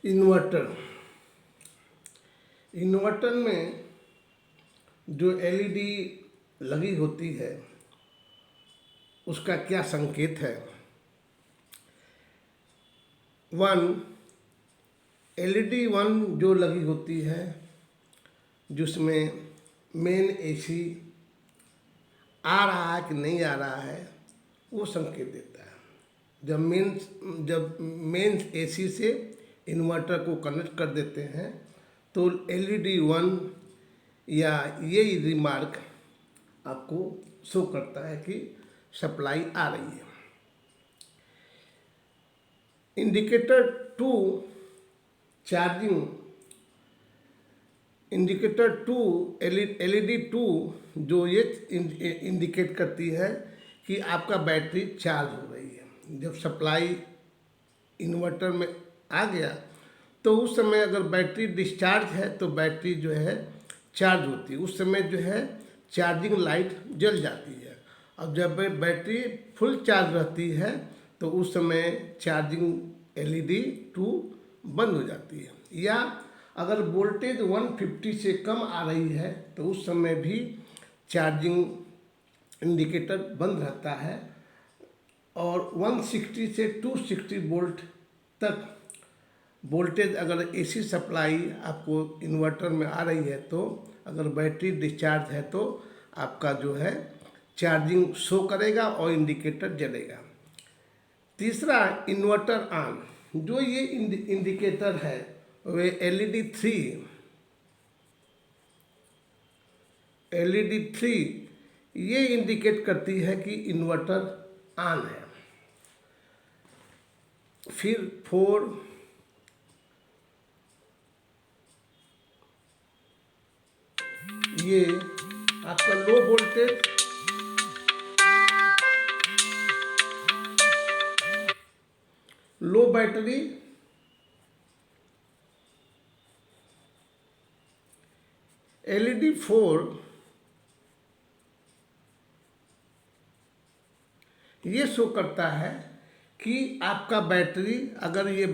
Inverter inverter में जो LED लगी होती है उसका क्या संकेत है। एलईडी वन जो लगी होती है जिसमें मेन एसी आ रहा है कि नहीं आ रहा है वो संकेत देता है। जब मेन एसी से इन्वर्टर को कनेक्ट कर देते हैं तो एलईडी वन या ये रिमार्क आपको शो करता है कि सप्लाई आ रही है। Indicator to charging indicator to LED to जो ये इंडिकेट करती है कि आपका बैटरी चार्ज हो रही है। जब सप्लाई इन्वर्टर में आ गया तो उस समय अगर बैटरी डिस्चार्ज है तो बैटरी जो है चार्ज होती है, उस समय जो है चार्जिंग लाइट जल जाती है। अब जब बैटरी फुल चार्ज रहती है तो उस समय चार्जिंग एलईडी टू बंद हो जाती है। या अगर वोल्टेज 150 से कम आ रही है तो उस समय भी चार्जिंग इंडिकेटर बंद रहता है। और 160 से 260 वोल्ट तक वोल्टेज अगर एसी सप्लाई आपको इन्वर्टर में आ रही है तो अगर बैटरी डिस्चार्ज है तो आपका जो है चार्जिंग शो करेगा और इंडिकेटर जलेगा। तीसरा इन्वर्टर ऑन, जो ये इंडिकेटर है वे एलईडी थ्री ये इंडिकेट करती है कि इन्वर्टर ऑन है। फिर 4 ये आपका लो वोल्टेज लो बैटरी एलईडी 4 ये शो करता है कि आपका बैटरी अगर ये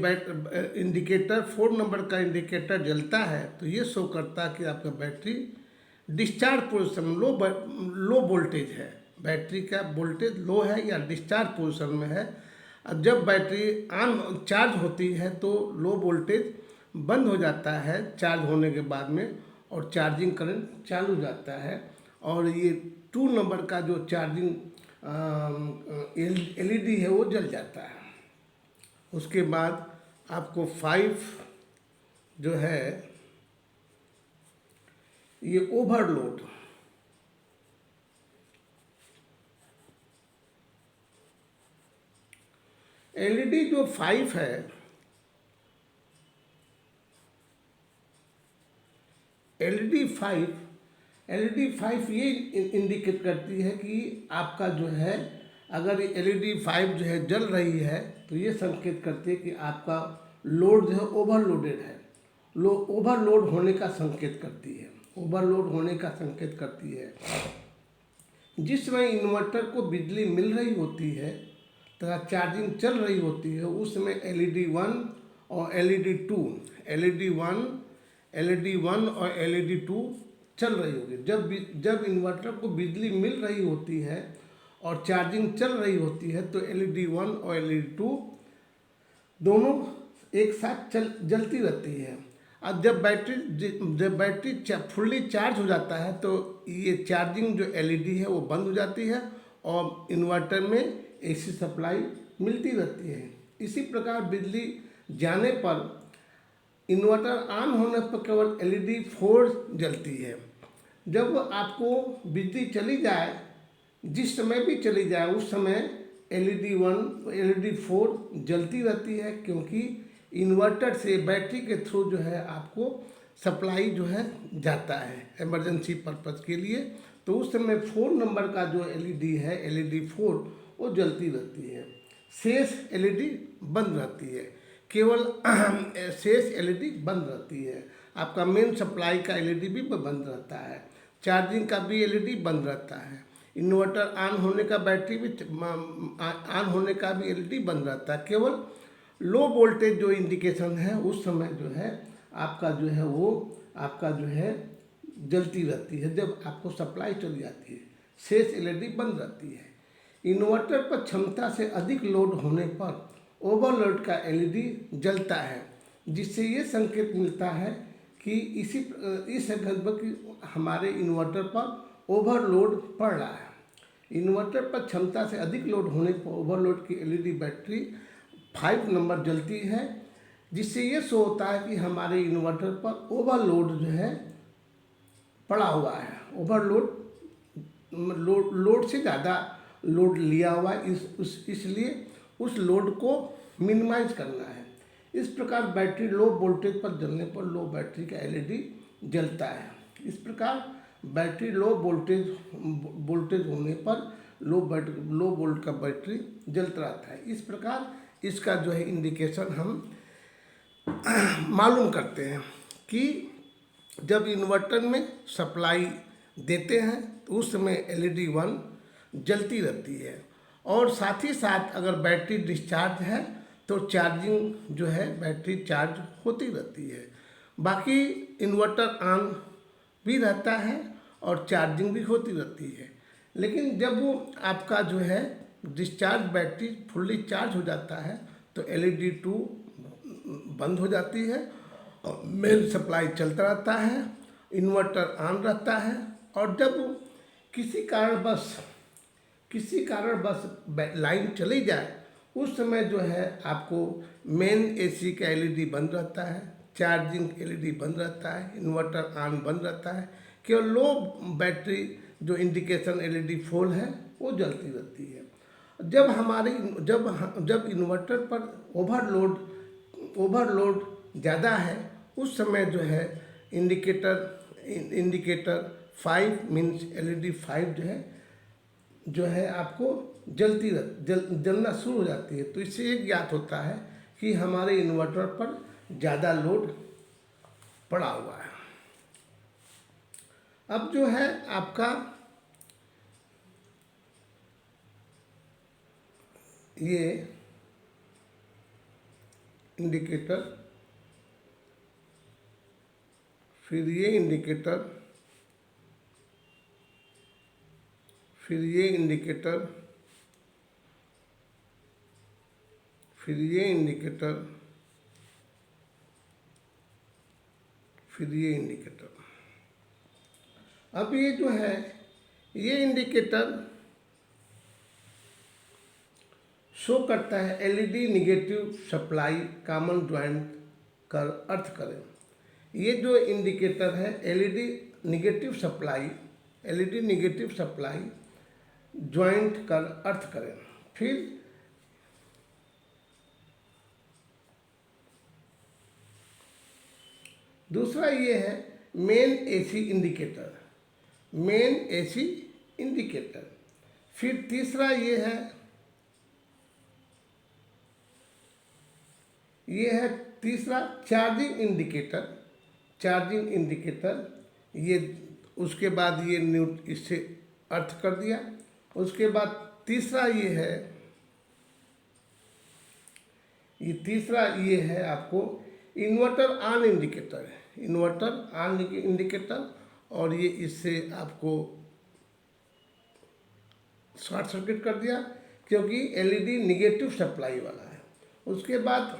इंडिकेटर 4 नंबर का इंडिकेटर जलता है तो ये शो करता है कि आपका battery discharge position low voltage है, बैटरी का वोल्टेज लो है या डिस्चार्ज पोजीशन में है। अब जब बैटरी ऑन चार्ज होती है तो लो वोल्टेज बंद हो जाता है चार्ज होने के बाद में और चार्जिंग करंट चालू हो जाता है और ये 2 नंबर का जो चार्जिंग एलईडी है वो जल जाता है। उसके बाद आपको 5 जो है ये ओवरलोड एलईडी जो 5 है एलईडी 5 ये इंडिकेट करती है कि आपका जो है अगर एलईडी 5 जो है जल रही है तो ये संकेत करती है कि आपका लोड जो है ओवरलोडेड है, ओवरलोड होने का संकेत करती है। जिस समय इन्वर्टर को बिजली मिल रही होती है तथा चार्जिंग चल रही होती है उस समय एलईडी 1 और एलईडी 1 और एलईडी 2 चल रही होगी। जब इन्वर्टर को बिजली मिल रही होती है और चार्जिंग चल रही होती है तो एलईडी 1 और एलईडी 2 दोनों एक साथ जलती रहती है। अब जब बैटरी फुल्ली चार्ज हो जाता है तो ये चार्जिंग जो एलईडी है वो बंद हो जाती है और इन्वर्टर में एसी सप्लाई मिलती रहती है। इसी प्रकार बिजली जाने पर इन्वर्टर ऑन होने पर केवल एलईडी 4 जलती है। जब आपको बिजली चली जाए, जिस समय भी चली जाए उस समय एलईडी 1 एलईडी 4 जलती रहती है, क्योंकि इन्वर्टर से बैटरी के थ्रू जो है आपको सप्लाई जो है जाता है इमरजेंसी पर्पज़ के लिए। तो उस समय 4 नंबर का जो एलईडी है एलईडी 4 वो जलती रहती है, शेष एलईडी बंद रहती है। केवल शेष एलईडी बंद रहती है। आपका मेन सप्लाई का एलईडी भी बंद रहता है, चार्जिंग का भी एलईडी बंद रहता है, इन्वर्टर ऑन होने का बैटरी भी ऑन होने का भी एलईडी बंद रहता है। केवल लो वोल्टेज जो इंडिकेशन है उस समय जो है आपका जो है वो आपका जो है जलती रहती है। जब आपको सप्लाई चली जाती है शेष एलईडी बंद रहती है। इन्वर्टर पर क्षमता से अधिक लोड होने पर ओवरलोड का एलईडी जलता है, जिससे ये संकेत मिलता है कि इस लगभग हमारे इन्वर्टर पर ओवरलोड पड़ रहा है। इन्वर्टर पर क्षमता से अधिक लोड होने पर ओवरलोड की एलईडी बैटरी 5 नंबर जलती है, जिससे ये शो होता है कि हमारे इन्वर्टर पर ओवरलोड जो है पड़ा हुआ है। ओवरलोड लोड से ज़्यादा लोड लिया हुआ है, इसलिए उस लोड को मिनिमाइज करना है। इस प्रकार बैटरी लो वोल्टेज पर जलने पर लो बैटरी का एलईडी जलता है। इस प्रकार बैटरी लो वोल्टेज होने पर लो वोल्ट का बैटरी जलता रहता है। इस प्रकार इसका जो है इंडिकेशन हम मालूम करते हैं कि जब इन्वर्टर में सप्लाई देते हैं तो उस समय एलईडी 1 जलती रहती है, और साथ ही साथ अगर बैटरी डिस्चार्ज है तो चार्जिंग जो है बैटरी चार्ज होती रहती है। बाकी इन्वर्टर ऑन भी रहता है और चार्जिंग भी होती रहती है। लेकिन जब वो आपका जो है डिस्चार्ज बैटरी फुल्ली चार्ज हो जाता है तो एलईडी 2 बंद हो जाती है और मेन सप्लाई चलता रहता है, इन्वर्टर ऑन रहता है। और जब किसी कारणवश लाइन चली जाए उस समय जो है आपको मेन एसी का एलईडी बंद रहता है, चार्जिंग एलईडी बंद रहता है, इन्वर्टर ऑन बंद रहता है। केवल लो बैटरी जो इंडिकेशन एलईडी फॉल है वो जलती रहती है। जब इन्वर्टर पर ओवरलोड ज़्यादा है उस समय जो है इंडिकेटर 5 मीन्स एलईडी 5 जो है आपको जलना शुरू हो जाती है। तो इससे एक ज्ञात होता है कि हमारे इन्वर्टर पर ज़्यादा लोड पड़ा हुआ है। अब जो है आपका ये इंडिकेटर, फिर ये इंडिकेटर, फिर ये इंडिकेटर, फिर ये इंडिकेटर, फिर ये इंडिकेटर। अब ये जो है ये इंडिकेटर शो करता है LED negative supply common joint का अर्थ करें। ये जो इंडिकेटर है एलईडी निगेटिव सप्लाई ज्वाइंट का अर्थ करें। फिर दूसरा ये है मेन एसी इंडिकेटर। फिर तीसरा ये है तीसरा चार्जिंग इंडिकेटर। ये उसके बाद ये इससे अर्थ कर दिया। उसके बाद तीसरा ये है आपको इन्वर्टर ऑन इंडिकेटर, और ये इससे आपको शॉर्ट सर्किट कर दिया क्योंकि एलईडी निगेटिव सप्लाई वाला है। उसके बाद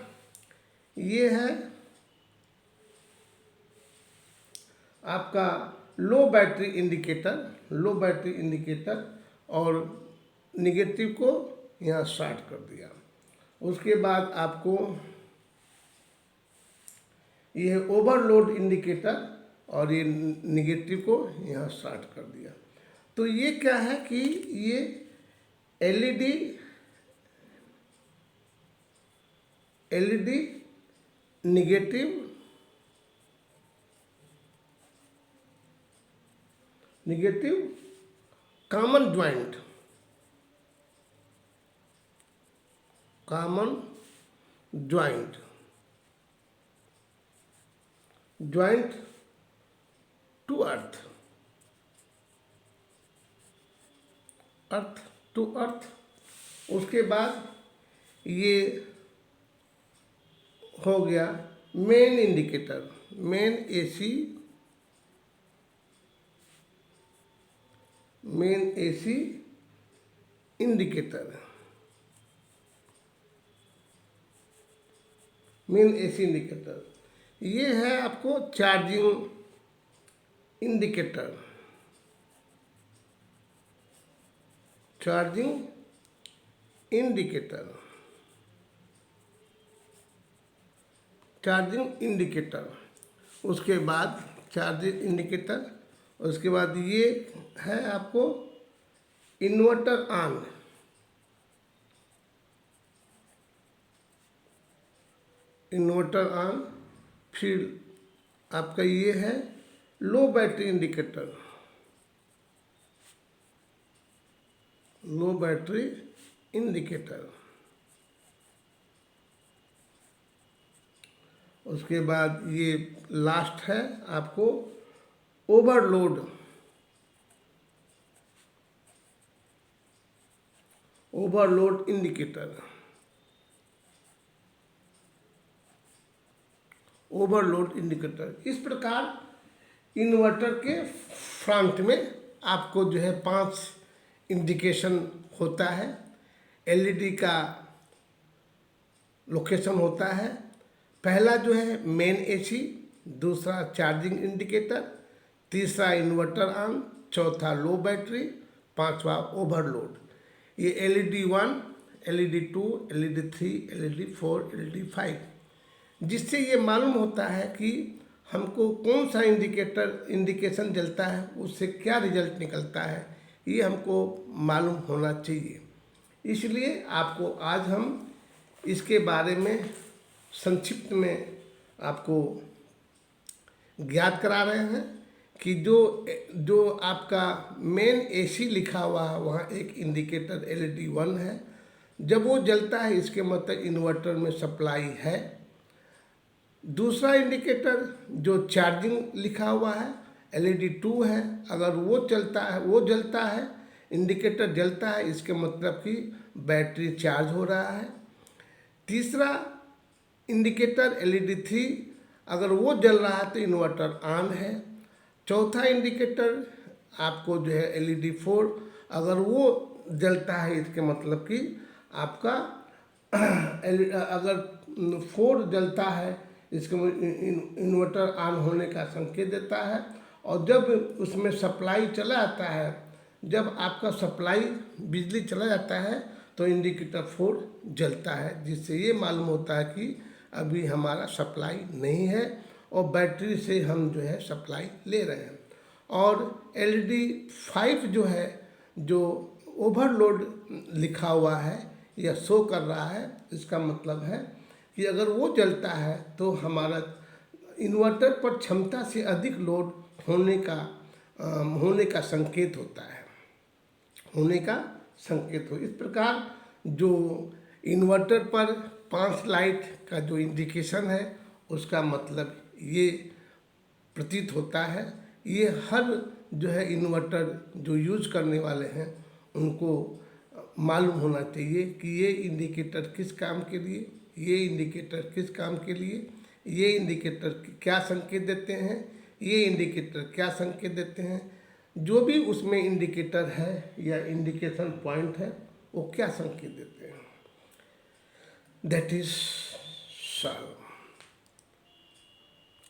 ये है आपका लो बैटरी इंडिकेटर और निगेटिव को यहाँ शॉर्ट कर दिया। उसके बाद आपको ये ओवरलोड इंडिकेटर और ये निगेटिव को यहाँ शॉर्ट कर दिया। तो ये क्या है कि ये LED negative common joint to earth. उसके बाद ये हो गया main indicator, main AC, main AC indicator, main AC indicator. ये है आपको charging indicator, charging indicator, charging indicator. उसके बाद चार्जिंग इंडिकेटर, उसके बाद ये है आपको इन्वर्टर ऑन, इन्वर्टर ऑन। फिर आपका ये है लो बैटरी इंडिकेटर, लो बैटरी इंडिकेटर। उसके बाद ये लास्ट है आपको overload, overload indicator, overload indicator. इस प्रकार इन्वर्टर के फ्रंट में आपको जो है 5 इंडिकेशन होता है। एलईडी का लोकेशन होता है, पहला जो है मेन एसी, दूसरा चार्जिंग इंडिकेटर, तीसरा इन्वर्टर ऑन, चौथा लो बैटरी, पांचवा ओवरलोड। ये LED 1, LED 2, LED 3, LED 4, LED 5, जिससे ये मालूम होता है कि हमको कौन सा इंडिकेशन जलता है, उससे क्या रिजल्ट निकलता है, ये हमको मालूम होना चाहिए। इसलिए आपको आज हम इसके बारे में संक्षिप्त में आपको ज्ञात करा रहे हैं कि जो आपका मेन एसी लिखा हुआ है वहाँ एक इंडिकेटर एलईडी 1 है। जब वो जलता है इसके मतलब इन्वर्टर में सप्लाई है। दूसरा इंडिकेटर जो चार्जिंग लिखा हुआ है एलईडी 2 है, अगर वो जलता है, इंडिकेटर जलता है, इसके मतलब कि बैटरी चार्ज हो रहा है। तीसरा इंडिकेटर एलईडी 3, अगर वो जल रहा है तो इन्वर्टर ऑन है। चौथा इंडिकेटर आपको जो है एलईडी 4, अगर वो जलता है इसके मतलब कि आपका अगर 4 जलता है इसके इन्वर्टर ऑन होने का संकेत देता है। और जब उसमें सप्लाई चला जाता है, जब आपका सप्लाई बिजली चला जाता है तो इंडिकेटर 4 जलता है, जिससे ये मालूम होता है कि अभी हमारा सप्लाई नहीं है और बैटरी से हम जो है सप्लाई ले रहे हैं। और एलईडी 5 जो है, जो ओवरलोड लिखा हुआ है या शो कर रहा है, इसका मतलब है कि अगर वो जलता है तो हमारा इन्वर्टर पर क्षमता से अधिक लोड होने का संकेत होता है, होने का संकेत हो। इस प्रकार जो इन्वर्टर पर 5 लाइट का जो इंडिकेशन है उसका मतलब ये प्रतीत होता है। ये हर जो है इन्वर्टर जो यूज करने वाले हैं उनको मालूम होना चाहिए कि ये इंडिकेटर किस काम के लिए, ये इंडिकेटर किस काम के लिए, ये इंडिकेटर क्या संकेत देते हैं, ये इंडिकेटर क्या संकेत देते हैं। जो भी उसमें इंडिकेटर है या इंडिकेशन पॉइंट है वो क्या संकेत देते हैं, दैट इज सॉल्व।